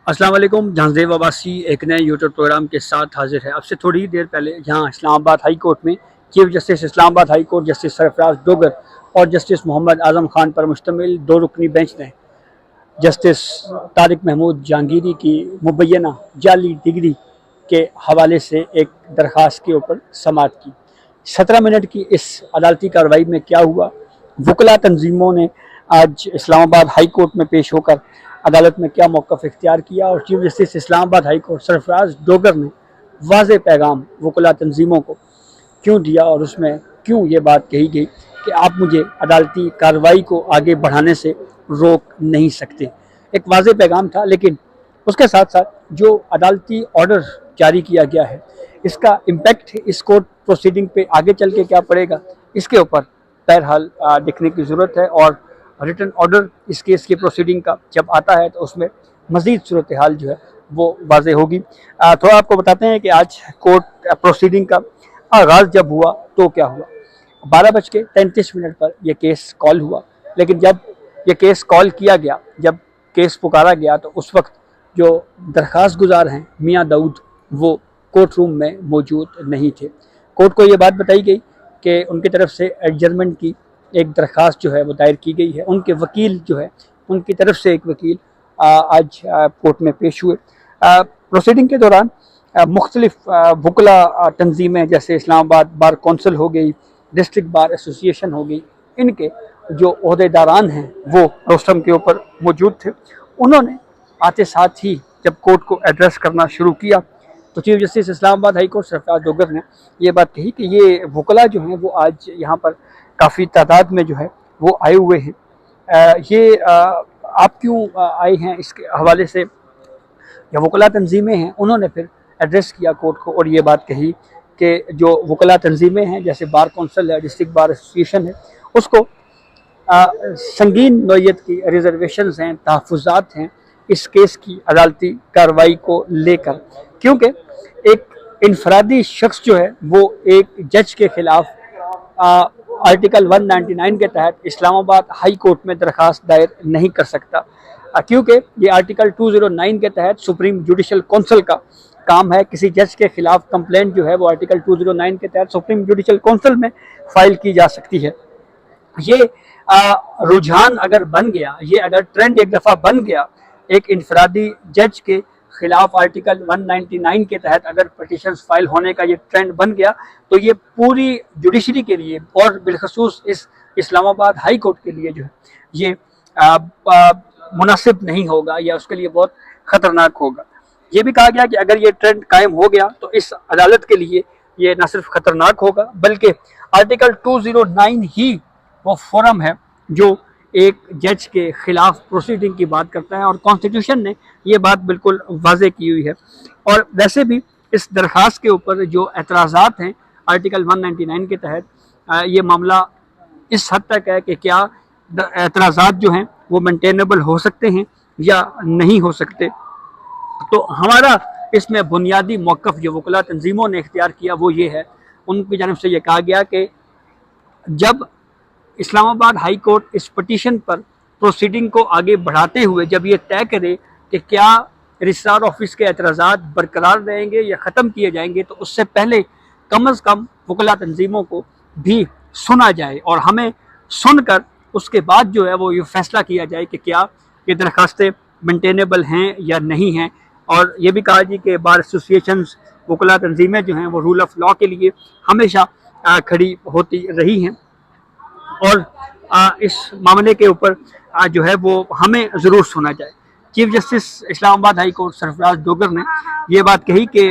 अस्सलाम वालेकुम। जहांजेब अब्बासी एक नए यूट्यूब प्रोग्राम के साथ हाजिर है। अब से थोड़ी देर पहले यहाँ इस्लामाबाद हाई कोर्ट में chief justice Islamabad high court justice Sarfaraz Dogar और जस्टिस मोहम्मद आजम खान पर मुश्तमिल 2 रुकनी बेंच ने जस्टिस तारिक महमूद जहांगीरी की मुबैना जाली डिग्री के हवाले से एक दरख्वास्त के ऊपर समाअत की। 17 मिनट की इस अदालती कार्रवाई में क्या हुआ, वकला तंजीमों ने आज इस्लामाबाद हाई कोर्ट में पेश होकर अदालत में क्या मौक़िफ़ इख्तियार किया और chief justice Islamabad high court Sarfaraz Dogar ने वाज़ेह पैगाम वकला तंजीमों को क्यों दिया और उसमें क्यों ये बात कही गई कि आप मुझे अदालती कार्रवाई को आगे बढ़ाने से रोक नहीं सकते। एक वाज़ेह पैगाम था, लेकिन उसके साथ साथ जो अदालती ऑर्डर जारी किया गया है इसका इम्पैक्ट इस कोर्ट प्रोसीडिंग पे आगे चल के क्या पड़ेगा, इसके ऊपर बहरहाल देखने की ज़रूरत है। और रिटन ऑर्डर इस केस की प्रोसीडिंग का जब आता है तो उसमें मज़ीद सूरत हाल जो है वो वाज़ेह होगी। थोड़ा आपको बताते हैं कि आज कोर्ट प्रोसीडिंग का आगाज़ जब हुआ तो क्या हुआ। 12:33 पर यह केस कॉल हुआ, लेकिन जब यह केस कॉल किया गया, जब केस पुकारा गया, तो उस वक्त जो दरख्वास्त गुजार हैं मियाँ दाऊद, वो कोर्ट रूम में मौजूद नहीं थे। कोर्ट को ये बात बताई गई कि उनकी तरफ से एडजर्नमेंट की एक दरख्वास्त जो है वो दायर की गई है। उनके वकील जो है, उनकी तरफ से एक वकील आज कोर्ट में पेश हुए। प्रोसीडिंग के दौरान मुख्तलिफ वकला तंजीमें जैसे इस्लामाबाद बार कौंसिल हो गई, डिस्ट्रिक्ट बार एसोसिएशन हो गई, इनके जो ओहदेदारान हैं वो रोस्टम के ऊपर मौजूद थे। उन्होंने आते साथ ही जब कोर्ट को एड्रेस करना शुरू किया तो chief justice Islamabad high court Sarfaraz Dogar ने ये बात कही कि ये वकला जो हैं वो आज यहाँ पर काफ़ी तादाद में जो है वो आए हुए हैं। आप क्यों आए हैं, इसके हवाले से या वकला तंजीमें हैं, उन्होंने फिर एड्रेस किया कोर्ट को और ये बात कही कि जो वकला तंजीमें हैं जैसे बार कौंसिल है, डिस्ट्रिक्ट बार एसोसिएशन है, उसको संगीन नौयत की रिजर्वेशंस हैं, तहफ़्फ़ुज़ात हैं इस केस की अदालती कार्रवाई को लेकर, क्योंकि एक इनफरादी शख्स जो है वो एक जज के ख़िलाफ़ आर्टिकल 199 के तहत इस्लामाबाद हाई कोर्ट में दरख्वास्त दायर नहीं कर सकता, क्योंकि ये आर्टिकल 209 के तहत सुप्रीम जुडिशल कौंसिल का काम है। किसी जज के खिलाफ कंप्लेंट जो है वो आर्टिकल 209 के तहत सुप्रीम जुडिशल कौंसिल में फाइल की जा सकती है। ये रुझान अगर बन गया, ये अगर ट्रेंड एक दफ़ा बन गया, एक इनफरादी जज के खिलाफ आर्टिकल 199 के तहत अगर पटिशंस फाइल होने का ये ट्रेंड बन गया, तो ये पूरी जुडिशरी के लिए और बिलखसूस इस इस्लामाबाद हाई कोर्ट के लिए जो है ये मुनासिब नहीं होगा या उसके लिए बहुत ख़तरनाक होगा। ये भी कहा गया कि अगर ये ट्रेंड कायम हो गया तो इस अदालत के लिए ये न सिर्फ ख़तरनाक होगा बल्कि आर्टिकल 209 ही वो फोरम है जो एक जज के खिलाफ प्रोसीडिंग की बात करता है और कॉन्स्टिट्यूशन ने ये बात बिल्कुल वाज़ेह की हुई है। और वैसे भी इस दरख्वास्त के ऊपर जो एतराज़ात हैं आर्टिकल 199 के तहत, ये मामला इस हद तक है कि क्या एतराज़ात जो हैं वो मेंटेनेबल हो सकते हैं या नहीं हो सकते। तो हमारा इसमें बुनियादी मौक़िफ़ जो वकला तंजीमों ने इख्तियार किया वो ये है, उनकी जानिब से ये कहा गया कि जब इस्लामाबाद हाई कोर्ट इस पटिशन पर प्रोसीडिंग को आगे बढ़ाते हुए जब ये तय करे कि क्या रजिस्ट्रार ऑफिस के एतराज़ात बरकरार रहेंगे या ख़त्म किए जाएंगे, तो उससे पहले कम अज़ कम वकला तंजीमों को भी सुना जाए और हमें सुनकर उसके बाद जो है वो ये फैसला किया जाए कि क्या ये दरख्वास्तें मेंटेनेबल हैं या नहीं हैं। और ये भी कहा जी कि बार एसोसिएशंस, वकला तंजीमें जो हैं वो रूल ऑफ लॉ के लिए हमेशा खड़ी होती रही हैं और इस मामले के ऊपर जो है वो हमें ज़रूर सुना जाए। Chief justice Islamabad high court Sarfaraz Dogar ने ये बात कही कि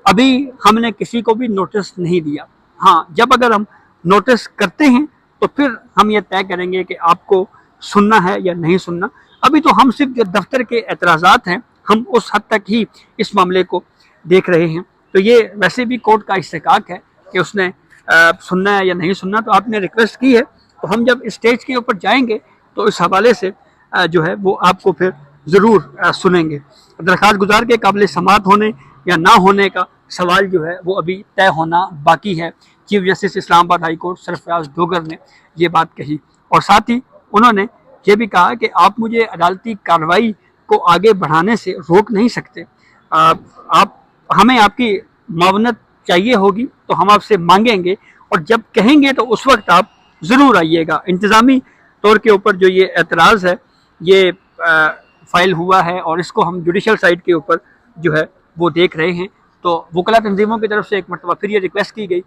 अभी हमने किसी को भी नोटिस नहीं दिया। हाँ, जब अगर हम नोटिस करते हैं तो फिर हम ये तय करेंगे कि आपको सुनना है या नहीं सुनना। अभी तो हम सिर्फ जो दफ्तर के एतराज़ात हैं हम उस हद तक ही इस मामले को देख रहे हैं। तो ये वैसे भी कोर्ट का इस्तेकाक है कि उसने सुनना है या नहीं सुनना। तो आपने रिक्वेस्ट की है तो हम जब स्टेज के ऊपर जाएंगे तो इस हवाले से जो है वो आपको फिर ज़रूर सुनेंगे। दरख्वास्त गुजार के काबिल समाअत होने या ना होने का सवाल जो है वो अभी तय होना बाकी है। Chief justice Islamabad high court Sarfaraz Dogar ने ये बात कही और साथ ही उन्होंने ये भी कहा कि आप मुझे अदालती कार्रवाई को आगे बढ़ाने से रोक नहीं सकते। आप हमें आपकी मावनत चाहिए होगी तो हम आपसे मांगेंगे, और जब कहेंगे तो उस वक्त आप ज़रूर आइएगा। इंतज़ामी तौर के ऊपर जो ये एतराज़ है ये फाइल हुआ है और इसको हम जुडिशल साइड के ऊपर जो है वो देख रहे हैं। तो वकला तंजीमों की तरफ से एक मरतबा फिर ये रिक्वेस्ट की गई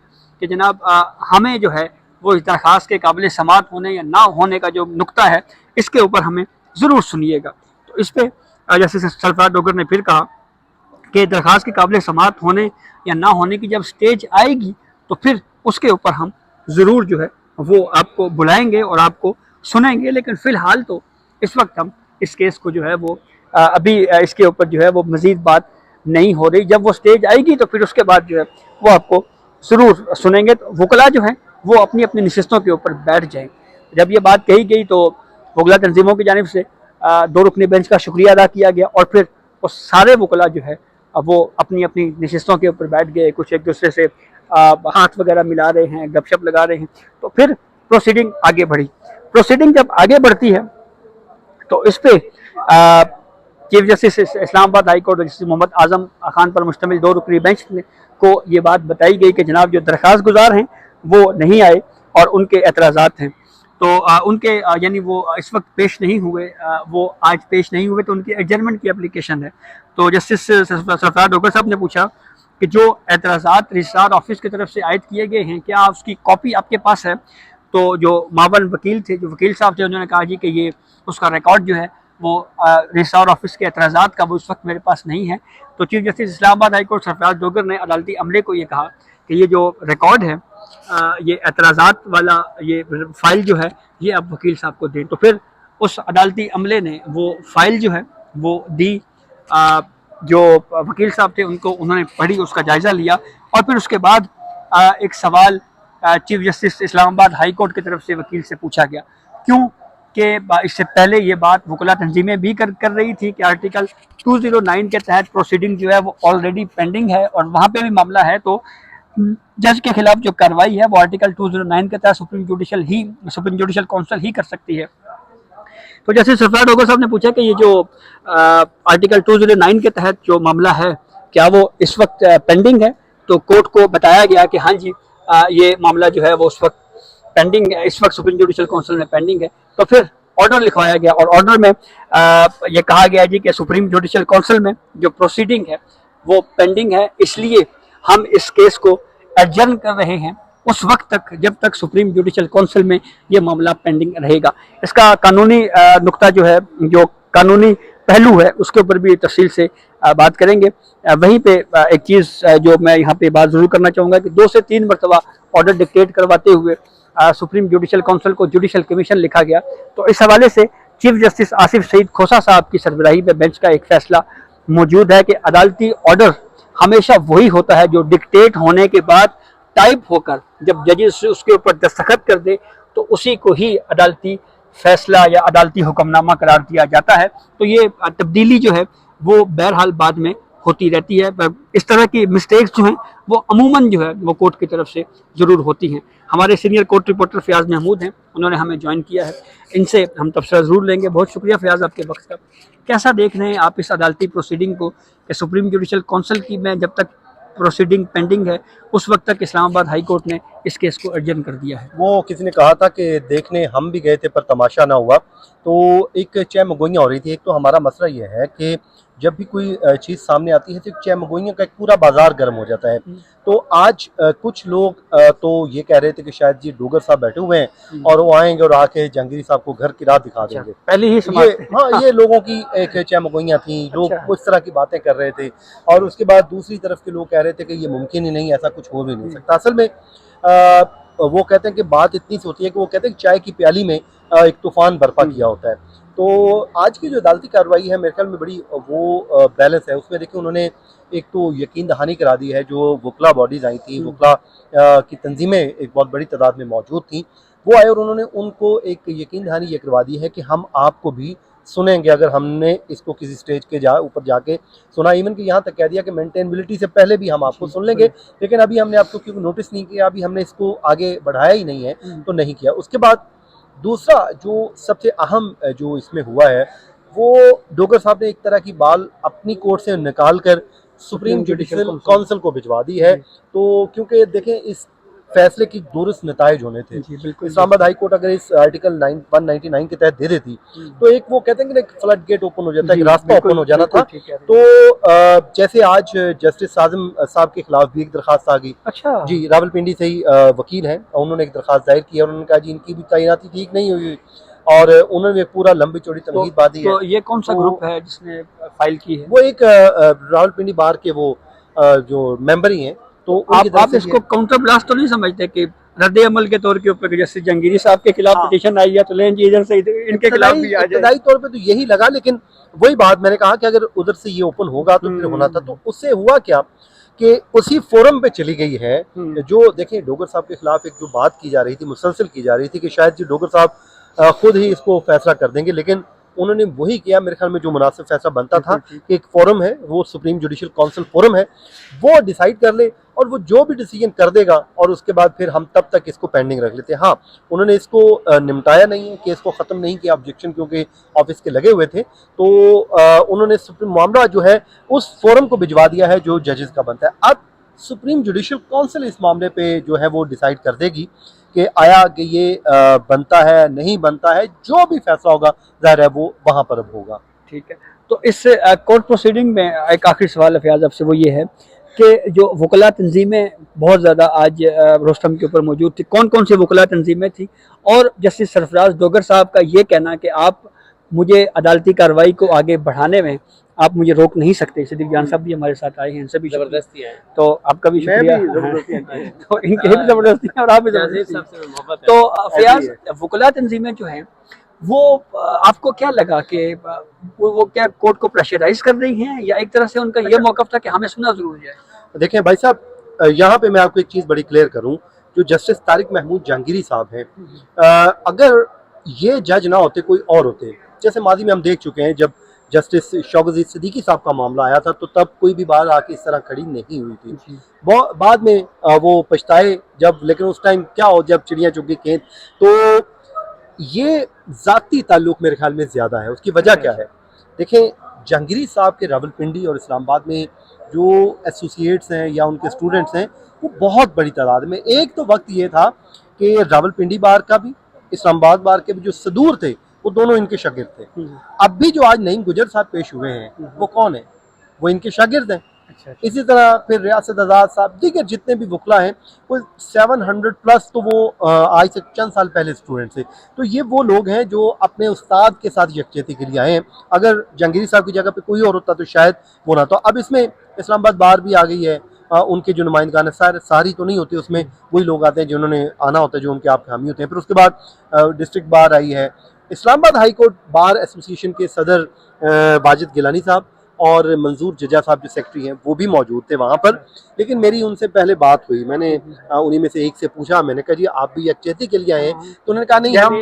कि जनाब हमें जो है वो इस दरख्वास्त के काबिल समात होने या ना होने का जो नुक्ता है इसके ऊपर हमें ज़रूर सुनिएगा। तो इस पर जैसे सरफराज डोगर ने फिर कहा कि दरख्वास्त के काबिल समात होने या ना होने की जब स्टेज आएगी तो फिर उसके ऊपर हम ज़रूर जो है वो आपको बुलाएंगे और आपको सुनेंगे, लेकिन फ़िलहाल तो इस वक्त हम इस केस को जो है वो अभी इसके ऊपर जो है वो मज़ीद बात नहीं हो रही। जब वो स्टेज आएगी तो फिर उसके बाद जो है वो आपको ज़रूर सुनेंगे। तो वकला जो हैं वो अपनी अपनी नशिस्तों के ऊपर बैठ जाएँ। जब ये बात कही गई तो वकला तंजीमों की जानिब से 2 रुकनी बेंच का शुक्रिया अदा किया गया और फिर वो सारे वकला जो है वो अपनी अपनी नशिस्तों के ऊपर बैठ गए। कुछ एक दूसरे से हाथ वगैरह मिला रहे हैं, गपशप लगा रहे हैं। तो फिर प्रोसीडिंग आगे बढ़ी। प्रोसीडिंग जब आगे बढ़ती है तो इस पर chief justice Islamabad high court justice Mohammad Azam Khan पर मुश्तमिल 2 रुकनी बेंच को ये बात बताई गई कि जनाब जो दरख्वास्त गुजार हैं वो नहीं आए और उनके एतराज़ात हैं। तो उनके यानी वो इस वक्त पेश नहीं हुए, वो आज पेश नहीं हुए, तो उनकी एडजर्नमेंट की एप्लीकेशन है। तो जस्टिस सरफराज डोगर साहब ने पूछा कि जो एतराज़ात रजिस्ट्रार ऑफिस की तरफ से आयद किए गए हैं क्या उसकी कॉपी आपके पास है? तो जो मावन वकील थे, जो वकील साहब थे, उन्होंने कहा जी कि ये उसका रिकॉर्ड जो है वो रजिस्ट्रार ऑफिस के एतराज़ात का वो इस वक्त मेरे पास नहीं है। तो chief justice Islamabad high court Sarfaraz Dogar ने अदालती अमले को ये कहा कि ये जो रिकॉर्ड है ये एतराज़ात वाला ये फ़ाइल जो है ये आप वकील साहब को दें। तो फिर उस अदालती अमले ने वो फ़ाइल जो है वो दी। जो वकील साहब थे उनको उन्होंने पढ़ी, उसका जायज़ा लिया और फिर उसके बाद एक सवाल chief justice Islamabad high court की तरफ से वकील से पूछा गया, क्यों कि इससे पहले ये बात वकला तंजीमें भी कर रही थी कि आर्टिकल 209 के तहत प्रोसीडिंग जो है वो ऑलरेडी पेंडिंग है और वहाँ पे भी मामला है। तो जज के खिलाफ जो कार्रवाई है वो आर्टिकल 209 के तहत सुप्रीम जुडिशल काउंसिल ही कर सकती है। तो जैसे सरफराज डोगर साहब ने पूछा कि ये जो आर्टिकल 209 के तहत जो मामला है क्या वो इस वक्त पेंडिंग है? तो कोर्ट को बताया गया कि हाँ जी ये मामला जो है वो उस वक्त पेंडिंग है, इस वक्त सुप्रीम जुडिशल काउंसिल में पेंडिंग है। तो फिर ऑर्डर लिखवाया गया और ऑर्डर में ये कहा गया जी कि सुप्रीम जुडिशल काउंसिल में जो प्रोसीडिंग है वो पेंडिंग है, इसलिए हम इस केस को एडजर्न कर रहे हैं उस वक्त तक जब तक सुप्रीम जुडिशल काउंसिल में ये मामला पेंडिंग रहेगा। इसका कानूनी नुक्ता जो है, जो कानूनी पहलू है, उसके ऊपर भी तफसील से बात करेंगे। वहीं पे एक चीज़ जो मैं यहाँ पे बात ज़रूर करना चाहूँगा कि 2 से 3 मरतबा ऑर्डर डिक्टेट करवाते हुए सुप्रीम जुडिशल काउंसिल को जुडिशल कमीशन लिखा गया। तो इस हवाले से चीफ जस्टिस आसिफ सईद खोसा साहब की सरबराही में बेंच का एक फैसला मौजूद है कि अदालती ऑर्डर हमेशा वही होता है जो डिक्टेट होने के बाद टाइप होकर जब जजेस उसके ऊपर दस्तखत कर दे तो उसी को ही अदालती फैसला या अदालती हुक्मनामा करार दिया जाता है। तो ये तब्दीली जो है वो बहरहाल बाद में होती रहती है। इस तरह की मिस्टेक्स जो हैं वो अमूमन जो है वो कोर्ट की तरफ से ज़रूर होती हैं। हमारे senior court reporter Fayaz Mahmood हैं, उन्होंने हमें ज्वाइन किया है, इनसे हम तबसरा ज़रूर लेंगे। बहुत शुक्रिया फयाज आपके वक्त का। कैसा देख रहे हैं आप इस अदालती प्रोसीडिंग को कि सुप्रीम जुडिशल काउंसिल की में जब तक प्रोसीडिंग पेंडिंग है उस वक्त तक इस्लामाबाद हाई कोर्ट ने इस केस को एडजर्न कर दिया है? वो किसी ने कहा था कि देखने हम भी गए थे पर तमाशा ना हुआ, तो एक चहमगोइयाँ हो रही थी। एक तो हमारा मसला ये है कि जब भी कोई चीज़ सामने आती है तो चहमगोइयाँ का एक पूरा बाजार गर्म हो जाता है। तो आज कुछ लोग तो ये कह रहे थे कि शायद जी डोगर साहब बैठे हुए हैं और वो आएंगे और आके जहांगीरी साहब को घर की राह दिखा देंगे। पहले ही ये लोगों की एक चहमगोइयाँ थी, लोग उस तरह की बातें कर रहे थे। और उसके बाद दूसरी तरफ के लोग कह रहे थे कि ये मुमकिन ही नहीं, ऐसा कुछ हो भी नहीं सकता। असल में वो कहते हैं कि बात इतनी सी होती है कि वो कहते हैं कि चाय की प्याली में एक तूफान बर्पा किया होता है। तो आज की जो अदालती कार्रवाई है मेरे ख्याल में बड़ी वो बैलेंस है। उसमें देखिए उन्होंने एक तो यकीन दहानी करा दी है, जो वकला बॉडीज़ आई थी, वकला की तंजीमें एक बहुत बड़ी तादाद में मौजूद थी, वो आए और उन्होंने उनको एक यकीन दहानी ये करवा दी है कि हम आपको भी सुनेंगे अगर हमने इसको किसी स्टेज के ऊपर जाके सुना। इवन कि यहाँ तक कह दिया कि मेंटेनेबिलिटी से पहले भी हम आपको सुन लेंगे, लेकिन अभी हमने आपको क्योंकि नोटिस नहीं किया, अभी हमने इसको आगे बढ़ाया ही नहीं है तो नहीं किया। उसके बाद दूसरा जो सबसे अहम जो इसमें हुआ है वो डोगर साहब ने एक तरह की बाल अपनी कोर्ट से निकाल कर सुप्रीम जुडिशल काउंसिल को भिजवा दी है। तो क्योंकि देखें इस फैसले की दुरुस्त नताइज होने थे। इस्लामाबाद हाई कोर्ट अगर इस आर्टिकल 199 के तहत दे देती तो एक वो कहते हैं कि फ्लड गेट ओपन हो जाता है, रास्ता ओपन हो जाना था। तो जैसे आज जस्टिस साजिम साहब के खिलाफ भी एक दरखास्त आ गई। अच्छा जी, रावलपिंडी से ही वकील हैं, उन्होंने एक दरखास्त दायर की और उन्होंने कहा जी इनकी भी तैनाती ठीक नहीं हुई और उन्होंने पूरा लंबी चौड़ी तनकीद बांधी है। तो ये कौन सा ग्रुप है जिसने फाइल की है? वो एक रावलपिंडी बार के वो जो मेंबर ही हैं। तो आप इसको काउंटर ब्लास्ट तो नहीं समझते कि रद्द अमल के तौर के ऊपर, जैसे जहांगीरी साहब के खिलाफ पिटीशन आई है तो लें जी इधर से इनके खिलाफ भी आ जाए? इब्तदाई तौर पे तो यही लगा, लेकिन वही बात मैंने कहा कि अगर उधर से ये ओपन होगा तो फिर होना था। तो उससे हुआ क्या कि उसी फोरम पे चली गई है जो देखें डोगर साहब के खिलाफ एक जो बात की जा रही थी, मुसलसल की जा रही थी कि शायद जी डोगर साहब खुद ही इसको फैसला कर देंगे, लेकिन उन्होंने वही किया मेरे ख्याल में जो मुनासिब फैसला बनता था कि एक फोरम है, वो सुप्रीम जुडिशल काउंसिल फोरम है, वो डिसाइड कर ले और वो जो भी डिसीजन कर देगा और उसके बाद फिर हम तब तक इसको पेंडिंग रख लेते हैं। हाँ, उन्होंने इसको निपटाया नहीं है, केस को ख़त्म नहीं किया, ऑब्जेक्शन क्योंकि ऑफिस के लगे हुए थे। तो उन्होंने सुप्रीम मामला जो है उस फोरम को भिजवा दिया है जो जजेस का बनता है। अब सुप्रीम जुडिशल काउंसिल इस मामले पे जो है वो डिसाइड कर देगी कि आया कि ये बनता है नहीं बनता है, जो भी फैसला होगा जाहिर है वो वहाँ पर अब होगा। ठीक है, तो इस कोर्ट प्रोसीडिंग में एक आखिरी सवाल है फयाज आपसे, वो ये है कि जो वकला तंजीमें बहुत ज़्यादा आज रोस्टम के ऊपर मौजूद थी, कौन कौन सी वकला तंजीमें थी, और जस्टिस सरफराज डोगर साहब का ये कहना कि आप मुझे अदालती कार्रवाई को आगे बढ़ाने में आप मुझे रोक नहीं सकते। सिद्दीक जान साहब भी हमारे साथ आए हैं, इनसे भी जबरदस्ती है, तो आपका भी शुक्रिया। तो इनके भी जबरदस्ती है और आप भी जबरदस्ती। तो फयाज, वकला तंजीमें जो हैं वो आपको क्या लगा कि वो क्या कोर्ट को प्रेशराइज कर रही हैं, या एक तरह से उनका ये मौक़िफ़ था कि हमें सुनना जरूर जाए? देखें भाई साहब, यहाँ पे मैं आपको एक चीज़ बड़ी क्लियर करूँ, जो जस्टिस तारिक महमूद जहांगीरी साहब हैं, अगर ये जज ना होते कोई और होते, जैसे माजी में हम देख चुके हैं जब जस्टिस शौकत सिद्दीकी साहब का मामला आया था तो तब कोई भी बार आके इस तरह खड़ी नहीं हुई थी। बाद में वो पछताए जब, लेकिन उस टाइम क्या हो जब चिड़िया चुग गई खेत। तो ये ज़ाती ताल्लुक मेरे ख्याल में ज़्यादा है। उसकी वजह क्या है? देखें, जहांगीरी साहब के रावलपिंडी और इस्लामाबाद में जो एसोसिएट्स हैं या उनके स्टूडेंट्स हैं वो बहुत बड़ी तादाद में। एक तो वक्त ये था कि रावलपिंडी बार का भी, इस्लामाबाद बार के भी जो सदूर थे वो दोनों इनके शागिर्द थे। अब भी जो आज नईम गुजर साहब पेश हुए हैं वो कौन है? वो इनके शागिर्द हैं। इसी तरह फिर रियासत आज़ाद साहब, दीगर जितने भी वकला हैं वो 700 प्लस, तो वो आज से चंद साल पहले स्टूडेंट थे। तो ये वो लोग हैं जो अपने उस्ताद के साथ यकजहती के लिए आए हैं। अगर जहांगीरी साहब की जगह पे कोई और होता तो शायद वो ना। तो अब इसमें इस्लामाबाद बार भी आ गई है, उनके जो नुमाइंदगान सारी तो नहीं होती, उसमें वही लोग आते हैं जिन्होंने आना होता है, जो उनके आपके हामी होते हैं। फिर उसके बाद डिस्ट्रिक्ट बार आई है, Islamabad high court bar association के सदर बाजिद गिलानी साहब और मंजूर जजा साहब जो सेक्रेटरी हैं वो भी मौजूद थे वहाँ पर। लेकिन मेरी उनसे पहले बात हुई, मैंने उन्हीं में से एक से पूछा, मैंने कहा जी आप भी यकजहती के लिए आए हैं? तो उन्होंने कहा नहीं, हम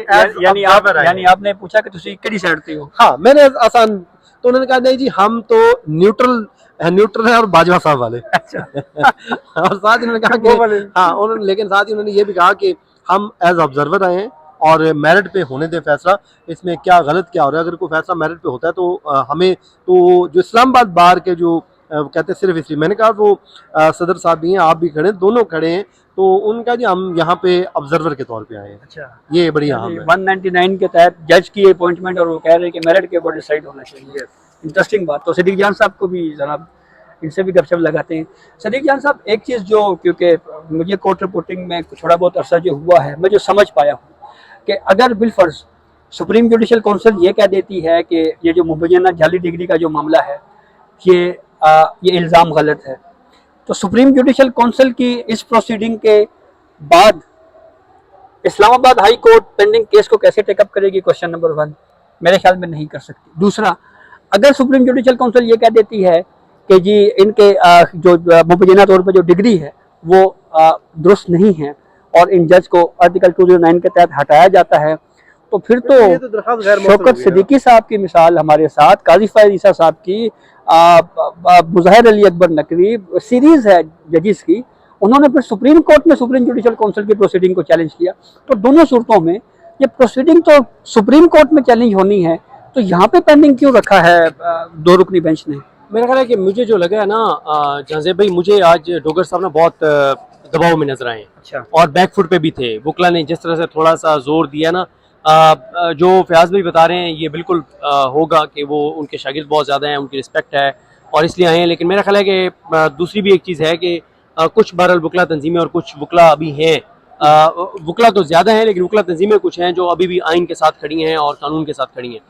यानी आपने पूछा कि तुसी केड़ी साइड पे हो? हाँ, मैंने आसान, तो उन्होंने कहा नहीं जी हम तो न्यूट्रल है और बाजवा साहब वाले। अच्छा। और साथ ही उन्होंने कहा कि हाँ, उन्होंने, लेकिन साथ ही उन्होंने ये भी कहा कि हम एज ऑब्जर्वर आए हैं और मेरिट पे होने दे फैसला, इसमें क्या गलत क्या हो रहा है। अगर कोई फैसला मेरिट पे होता है तो हमें, तो जो इस्लामाबाद बार के जो कहते हैं सिर्फ इसलिए, मैंने कहा वो सदर साहब भी हैं, आप भी खड़े हैं, दोनों खड़े हैं, तो उनका जी हम यहाँ पे ऑब्जर्वर के तौर पे आए हैं। अच्छा, ये बड़ी अहम है। 199 के तहत जज की अपॉइंटमेंट और वो कह रहे हैं कि मेरिट के ऊपर डिसाइड होना चाहिए। इंटरेस्टिंग बात। तो सिद्दीक जान साहब को भी जनाब इनसे भी गपशप लगाते हैं। सिद्दीक जान साहब, एक चीज़ जो, क्योंकि मुझे कोर्ट रिपोर्टिंग में थोड़ा बहुत अरसा जो हुआ है, मैं जो समझ पाया हूँ कि अगर बिलफर्ज सुप्रीम जुडिशल काउंसिल ये कह देती है कि ये जो मुबैना जाली डिग्री का जो मामला है ये इल्ज़ाम गलत है, तो सुप्रीम जुडिशल काउंसिल की इस प्रोसीडिंग के बाद Islamabad high court pending case को कैसे टेकअप करेगी? क्वेश्चन नंबर 1, मेरे ख्याल में नहीं कर सकती। दूसरा, अगर सुप्रीम जुडिशल काउंसिल ये कह देती है कि जी इनके जो मुबैना तौर पर जो डिग्री है वो दुरुस्त नहीं है और इन जज को आर्टिकल 209 के तहत हटाया जाता है, तो फिर तो शौकत सिद्दीकी साहब की मिसाल हमारे साथ, काजी फायद ईसा साहब की, मुज़ाहिर अली अकबर नकवी, सीरीज है जजिस की, उन्होंने फिर सुप्रीम कोर्ट में सुप्रीम जुडिशल काउंसिल की प्रोसीडिंग को चैलेंज किया। तो दोनों सूरतों में ये प्रोसीडिंग तो सुप्रीम कोर्ट में चैलेंज होनी है, तो यहाँ पे पेंडिंग क्यों रखा है 2 रुकनी बेंच ने? मेरा ख्याल है कि मुझे जो लगा है ना जहांजेब भाई, मुझे आज डोगर साहब ना बहुत दबाव में नजर आए। अच्छा। और बैक फुट पे भी थे। वुकला ने जिस तरह से थोड़ा सा जोर दिया ना, जो फयाज भाई बता रहे हैं ये बिल्कुल होगा कि वो उनके शागिर्द बहुत ज़्यादा हैं, उनकी रिस्पेक्ट है और इसलिए आए हैं। लेकिन मेरा ख्याल है कि दूसरी भी एक चीज़ है कि कुछ बहरहाल वुकला तंजीमें और कुछ वुकला अभी हैं, वुकला तो ज़्यादा हैं लेकिन वुकला तंजीमें कुछ हैं जो अभी भी आइन के साथ खड़ी हैं और कानून के साथ खड़ी हैं।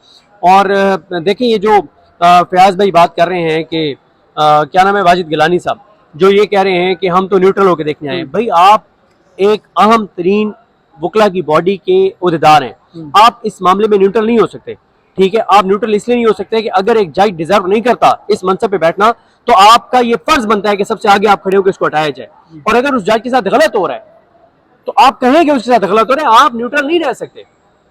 और देखें ये जो फयाज भाई बात कर रहे हैं कि क्या नाम है, वाजिद गिलानी साहब, जो ये कह रहे हैं कि हम तो न्यूट्रल होकर देखने आए। भाई आप एक अहम तरीन वुकला की बॉडी के उहदेदार हैं, आप इस मामले में न्यूट्रल नहीं हो सकते। ठीक है, आप न्यूट्रल इसलिए नहीं हो सकते कि अगर एक जज डिजर्व नहीं करता इस मनसब पे बैठना तो आपका ये फर्ज बनता है कि सबसे आगे आप खड़े होकर इसको हटाया जाए। और अगर उस जज के साथ गलत हो रहा है तो आप कहें कि उसके साथ गलत हो रहा है, आप न्यूट्रल नहीं रह सकते।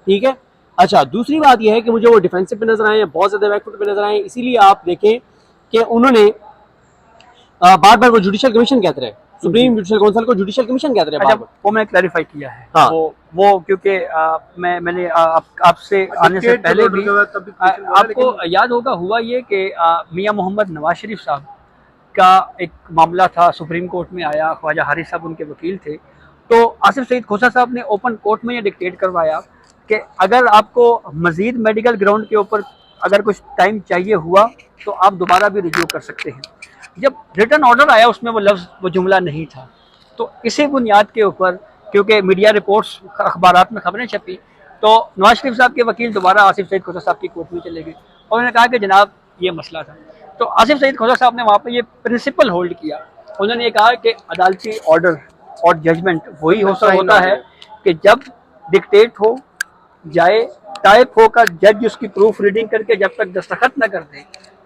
ठीक है। अच्छा, दूसरी बात यह है कि मुझे वो डिफेंसिव पे नजर आए हैं, बहुत ज्यादा बैकफुट पे नजर आए हैं। इसीलिए आप देखें कि उन्होंने बार बार वो जुडिशल कमीशन कहते रहे, सुप्रीम जुडिशल काउंसिल को जुडिशल कमीशन कहते रहे। अच्छा, वो मैंने क्लैरिफाई किया है। हाँ। वो क्योंकि मैंने आपसे आने से पहले भी आपको याद होगा हुआ ये कि मियां मोहम्मद नवाज शरीफ साहब का एक मामला था, सुप्रीम कोर्ट में आया, ख्वाजा हारिस साहब उनके वकील थे, तो आसिफ सईद खोसा साहब ने ओपन कोर्ट में ये डिक्टेट करवाया कि अगर आपको मजीद मेडिकल ग्राउंड के ऊपर अगर कुछ टाइम चाहिए हुआ तो आप दोबारा भी रिव्यू कर सकते हैं। जब रिटर्न ऑर्डर आया उसमें वो लफ्ज़, वो जुमला नहीं था। तो इसी बुनियाद के ऊपर, क्योंकि मीडिया रिपोर्ट्स, अखबारात में खबरें छपी, तो नवाज शरीफ साहब के वकील दोबारा आसिफ सईद खोसा साहब की कोर्ट में चले गए और उन्होंने कहा कि जनाब ये मसला था। तो आसिफ सईद खोसा साहब ने वहाँ पर ये प्रिंसिपल होल्ड किया। उन्होंने ये कहा कि अदालती ऑर्डर और जजमेंट वही होता है कि जब डिक्टेट हो जाए, टाइप होकर जज उसकी प्रूफ रीडिंग करके जब तक दस्तखत न कर दे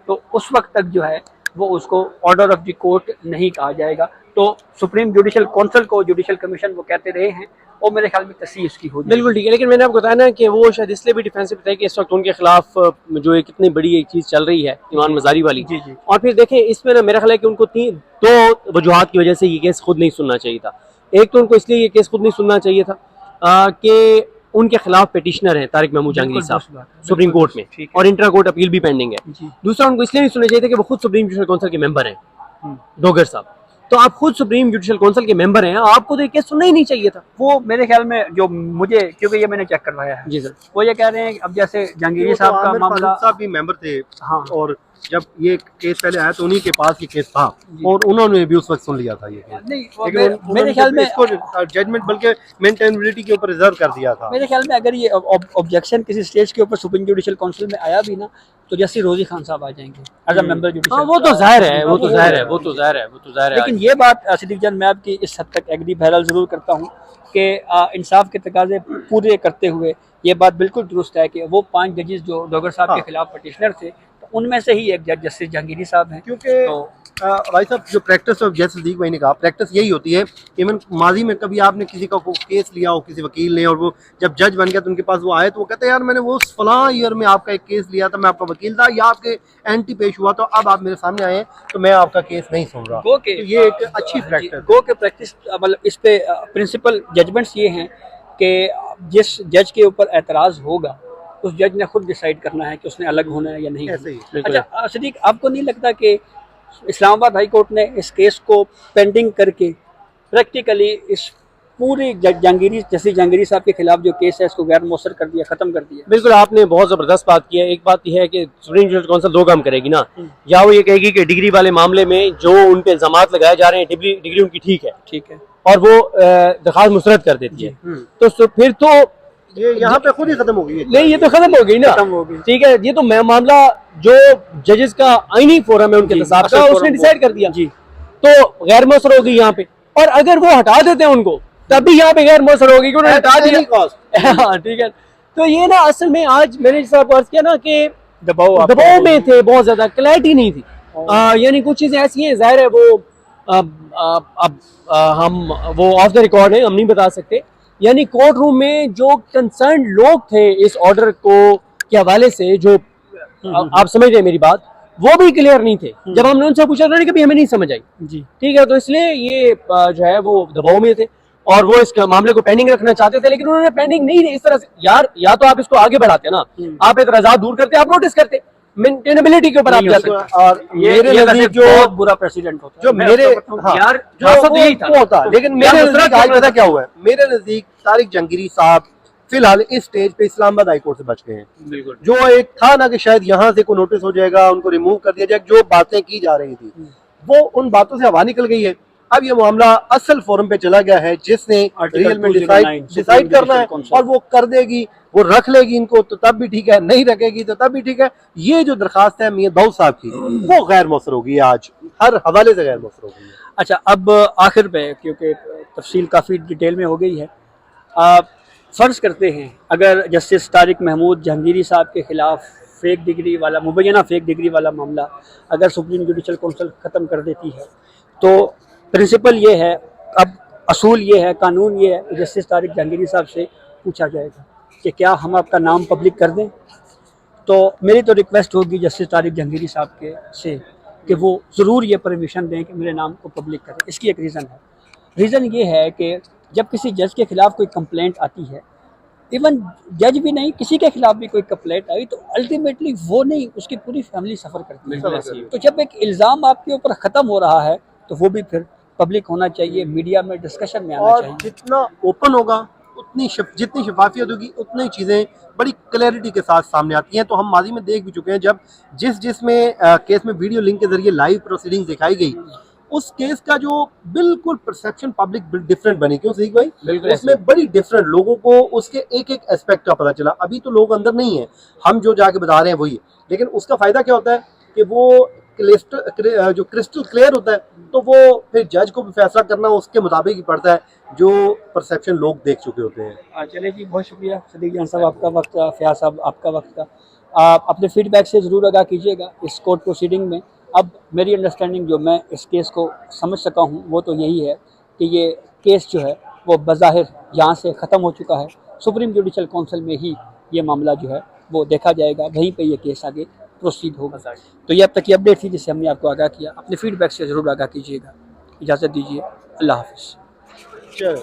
तो उस वक्त तक जो है वो उसको ऑर्डर ऑफ द कोर्ट नहीं कहा जाएगा। तो सुप्रीम जुडिशल काउंसिल को जुडिशल कमीशन वो कहते रहे हैं और मेरे ख्याल में तस्सीह उसकी होगी। बिल्कुल ठीक है, लेकिन मैंने आपको बताया ना कि वो शायद इसलिए भी डिफेंसिव थे कि इस वक्त उनके खिलाफ जो एक इतनी बड़ी एक चीज़ चल रही है ईमान मजारी वाली। जी जी। और फिर देखें इसमें ना मेरा ख्याल है कि उनको 2 वजूहात की वजह से ये केस खुद नहीं सुनना चाहिए था। एक तो उनको इसलिए ये केस खुद नहीं सुनना चाहिए था कि उनके खिलाफ पिटिशनर हैं तारिक महमूद जहांगीरी साहब सुप्रीम कोर्ट में और इंट्रा कोर्ट अपील भी पेंडिंग है। दूसरा, उनको इसलिए नहीं सुनना चाहिए था कि वो खुद सुप्रीम जुडिशल काउंसिल के मेंबर हैं डोगर साहब। तो आप खुद सुप्रीम जुडिशल काउंसिल के मेंबर हैं, आपको तो ये केस सुनना ही नहीं चाहिए था। वो मेरे ख्याल में जो मुझे, क्योंकि ये मैंने चेक करवाया है जी सर, वो ये कह रहे हैं अब जैसे जहांगीरी साहब का मामला, साहब भी मेंबर थे। हाँ। और जब ये केस पहले आया तो उन्हीं के पास ये केस था और उन्होंने भी उस वक्त सुन लिया था ये केस। नहीं, मेरे ख्याल में इसको जजमेंट बल्कि मेंटेनेबिलिटी के ऊपर रिजर्व कर दिया था। मेरे ख्याल में अगर ये ऑब्जेक्शन किसी स्टेज के ऊपर सुप्रीम जुडिशल काउंसिल में आया भी ना तो जैसे रोजी खान साहब आ जाएंगे एज अ मेंबर जुडिशल। वो तो जाहिर है, वो तो जाहिर है। लेकिन ये बात सिद्दीक जान मैं आपकी इस हद तक एग्री बहरहाल जरूर करता हूँ कि इंसाफ के तकाजे पूरे करते हुए ये बात बिल्कुल दुरुस्त है कि वो 5 जजेस जो डोगर साहब के खिलाफ पटिशनर थे उनमें से ही एक जज जस्टिस जहांगीरी साहब हैं। क्योंकि भाई साहब जो प्रैक्टिस ऑफ जैसे सदीक भाई ने कहा, प्रैक्टिस यही होती है। इवन माजी में कभी आपने किसी का केस लिया हो किसी वकील ने और वो जब जज बन गया तो उनके पास वो आए तो वो कहते हैं यार मैंने वो फलां ईयर में आपका एक केस लिया था, मैं आपका वकील था या आपके एंटी पेश हुआ तो अब आप मेरे सामने आए तो मैं आपका केस नहीं सुन रहा। गो के तो ये एक अच्छी प्रैक्टिस, गो के प्रैक्टिस मतलब इस पे प्रिंसिपल जजमेंट्स ये हैं कि जिस जज के ऊपर एतराज़ होगा उस जज ने खुद डिसाइड करना है कि उसने अलग होना है या नहीं। ऐसे ही। अच्छा सदीक, आपको नहीं लगता कि इस्लामाबाद हाई कोर्ट ने इस केस को पेंडिंग करके प्रैक्टिकली इस पूरी जहांगीरी साहब के खिलाफ जो केस है इसको गैर मौसर कर दिया, खत्म कर दिया? बिल्कुल, आपने बहुत जबरदस्त बात की है। एक बात यह है कि सुप्रीम जुडिशल काउंसिल 2 काम करेगी ना, या वो ये कहेगी कि डिग्री वाले मामले में जो उन पे इल्जामात लगाए जा रहे हैं डिग्री उनकी ठीक है और वो दरखास्त मुस्तरद कर देती है तो फिर तो ये यहाँ पे खुद ही खत्म हो गई। नहीं, ये तो खत्म हो गई ना, ठीक है। ये तो मामला जो जजेस का आईनी फोरम है उनके हिसाब से उसने डिसाइड कर दिया तो गैर मौसर हो गई यहाँ पे। और अगर वो हटा देते हैं उनको तब भी यहाँ पे गैर मौसर होगी, उन्होंने हटा दिया। हाँ ठीक है। तो ये ना असल में आज मैंने जैसा अर्ज किया ना कि दबाव में थे, बहुत ज्यादा क्लैरिटी नहीं थी। यानी कुछ चीजें ऐसी हैं, जाहिर है वो अब हम वो ऑफ द रिकॉर्ड है, हम नहीं बता सकते। यानी कोर्ट रूम में जो कंसर्न लोग थे इस ऑर्डर को के हवाले से, जो आप समझ रहे हैं मेरी बात, वो भी क्लियर नहीं थे। जब हमने उनसे पूछा उन्होंने कभी हमें नहीं समझ आई। जी ठीक है, तो इसलिए ये जो है वो दबाव में थे। और वो इस मामले को पेंडिंग रखना चाहते थे, लेकिन उन्होंने पेंडिंग नहीं इस तरह से, यार या तो आप इसको आगे बढ़ाते ना, आप एतराज़ात दूर करते, आप नोटिस करते, मेंटेनेबिलिटी के ऊपर आप जाते। और मेरे ये नजदीक जो बहुत बुरा प्रेसिडेंट होता है। जो मैं मेरे आपको बताऊं, हाँ, यार जो हादसा तो वो यही था। वो होता, लेकिन मेरे यार नजदीक आज मुसरत पता क्या हुआ है, मेरे नजदीक तारिक जंगीरी साहब फिलहाल इस स्टेज पे इस्लामाबाद हाई कोर्ट से बच गए हैं। बिल्कुल जो एक था ना कि शायद यहाँ से कोई नोटिस हो जाएगा, उनको रिमूव कर दिया जाएगा, जो बातें की जा रही थी वो उन बातों से हवा निकल गई है। अब ये मामला असल फोरम पे चला गया है, जिसने आर्टिकल रियल में 209 डिसाइड करना है, Council। और वो कर देगी, वो रख लेगी इनको तो तब भी ठीक है, नहीं रखेगी तो तब भी ठीक है। ये जो दरखास्त है मियां दाऊद साहब की, वो गैर मौसर होगी, आज हर हवाले से गैर मौसर होगी। अच्छा, अब आखिर पे क्योंकि तफसील काफ़ी डिटेल में हो गई है, आप फ़र्ज़ करते हैं अगर जस्टिस तारिक महमूद जहांगीरी साहब के ख़िलाफ़ फेक डिग्री वाला, मुबैना फेक डिग्री वाला मामला अगर सुप्रीम जुडिशल काउंसिल ख़त्म कर देती है, तो प्रिंसिपल ये है, अब असूल ये है, कानून ये है कि जस्टिस तारिक जहांगीरी साहब से पूछा जाएगा कि क्या हम आपका नाम पब्लिक कर दें। तो मेरी तो रिक्वेस्ट होगी जस्टिस तारिक जहांगीरी साहब के से कि वो ज़रूर ये परमिशन दें कि मेरे नाम को पब्लिक करें। इसकी एक रीज़न है, रीज़न ये है कि जब किसी जज के ख़िलाफ़ कोई कंप्लेंट आती है, इवन जज भी नहीं, किसी के खिलाफ भी कोई कंप्लेंट आई, तो अल्टीमेटली वो नहीं, उसकी पूरी फैमिली सफ़र करती है। तो जब एक इल्ज़ाम आपके ऊपर ख़त्म हो रहा है तो वो भी फिर पब्लिक होना चाहिए, मीडिया में डिस्कशन में आना और चाहिए। जितना ओपन होगा उतनी जितनी शफाफियत होगी उतनी चीज़ें बड़ी क्लैरिटी के साथ सामने आती हैं। तो हम माजी में देख भी चुके हैं, जब जिसमें केस में वीडियो लिंक के जरिए लाइव प्रोसीडिंग्स दिखाई गई, उस केस का जो बिल्कुल परसेप्शन पब्लिक डिफरेंट बनी। क्यों सिद्दीक भाई? बिल्कुल उसमें बड़ी डिफरेंट, लोगों को उसके एक एक एस्पेक्ट का पता चला। अभी तो लोग अंदर नहीं है, हम जो जाके बता रहे हैं वही, लेकिन उसका फायदा क्या होता है कि वो जो क्रिस्टल क्लियर होता है, तो वो फिर जज को भी फैसला करना उसके मुताबिक ही पड़ता है, जो परसेप्शन लोग देख चुके होते हैं। चलिए जी, बहुत शुक्रिया सदीक जान साहब, आपका वक्त का, फयाज साहब आपका वक्त का। आप अपने फीडबैक से ज़रूर आगाह कीजिएगा इस कोर्ट प्रोसीडिंग में। अब मेरी अंडरस्टैंडिंग, जो मैं इस केस को समझ सका हूँ, वो तो यही है कि ये केस जो है वो बज़ाहिर यहाँ से ख़त्म हो चुका है। सुप्रीम जुडिशल काउंसिल में ही ये मामला जो है वो देखा जाएगा, वहीं पे ये केस आगे प्रोसीड होगा। तो ये अब तक की अपडेट थी जिससे हमने आपको आगाह किया। अपने फीडबैक से ज़रूर आगाह कीजिएगा। इजाज़त दीजिए, अल्लाह हाफ़िज़।